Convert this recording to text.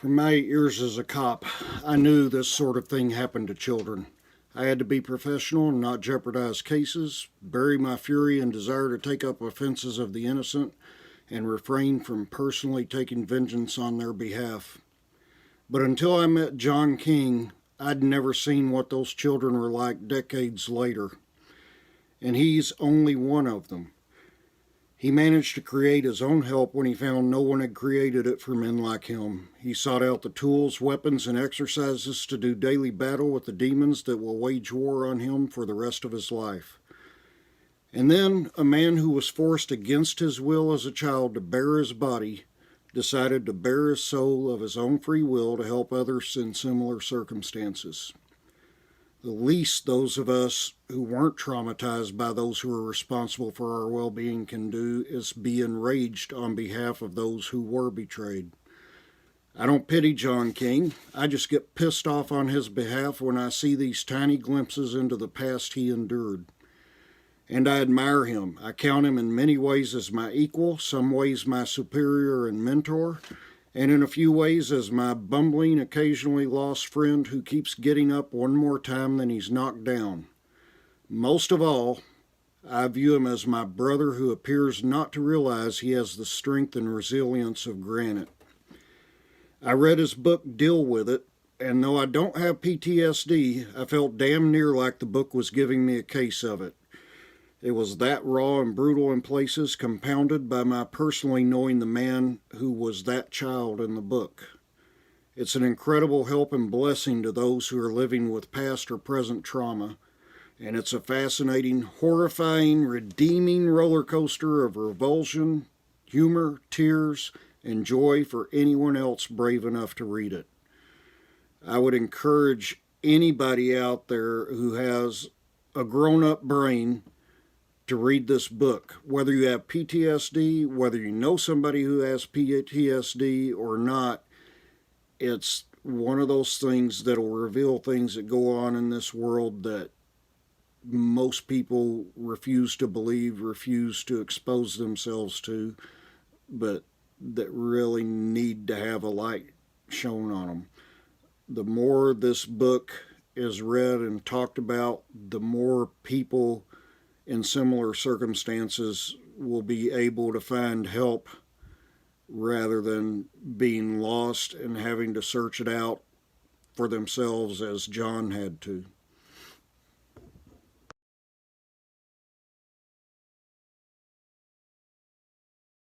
From my 8 years as a cop, I knew this sort of thing happened to children. I had to be professional and not jeopardize cases, bury my fury and desire to take up offenses of the innocent, and refrain from personally taking vengeance on their behalf. But until I met John King, I'd never seen what those children were like decades later. And he's only one of them. He managed to create his own help when he found no one had created it for men like him. He sought out the tools, weapons, and exercises to do daily battle with the demons that will wage war on him for the rest of his life. And then a man who was forced against his will as a child to bear his body decided to bear his soul of his own free will to help others in similar circumstances. The least those of us who weren't traumatized by those who are responsible for our well-being can do is be enraged on behalf of those who were betrayed. I don't pity John King. I just get pissed off on his behalf when I see these tiny glimpses into the past he endured. And I admire him. I count him in many ways as my equal, some ways my superior and mentor, and in a few ways as my bumbling, occasionally lost friend who keeps getting up one more time than he's knocked down. Most of all, I view him as my brother who appears not to realize he has the strength and resilience of granite. I read his book, Deal With It, and though I don't have PTSD, I felt damn near like the book was giving me a case of it. It was that raw and brutal in places, compounded by my personally knowing the man who was that child in the book. It's an incredible help and blessing to those who are living with past or present trauma, and it's a fascinating, horrifying, redeeming roller coaster of revulsion, humor, tears, and joy for anyone else brave enough to read it. I would encourage anybody out there who has a grown-up brain to read this book, whether you have PTSD, whether you know somebody who has PTSD or not. It's one of those things that will reveal things that go on in this world that most people refuse to believe, refuse to expose themselves to, but that really need to have a light shown on them. The more this book is read and talked about, the more people in similar circumstances will be able to find help rather than being lost and having to search it out for themselves as John had to.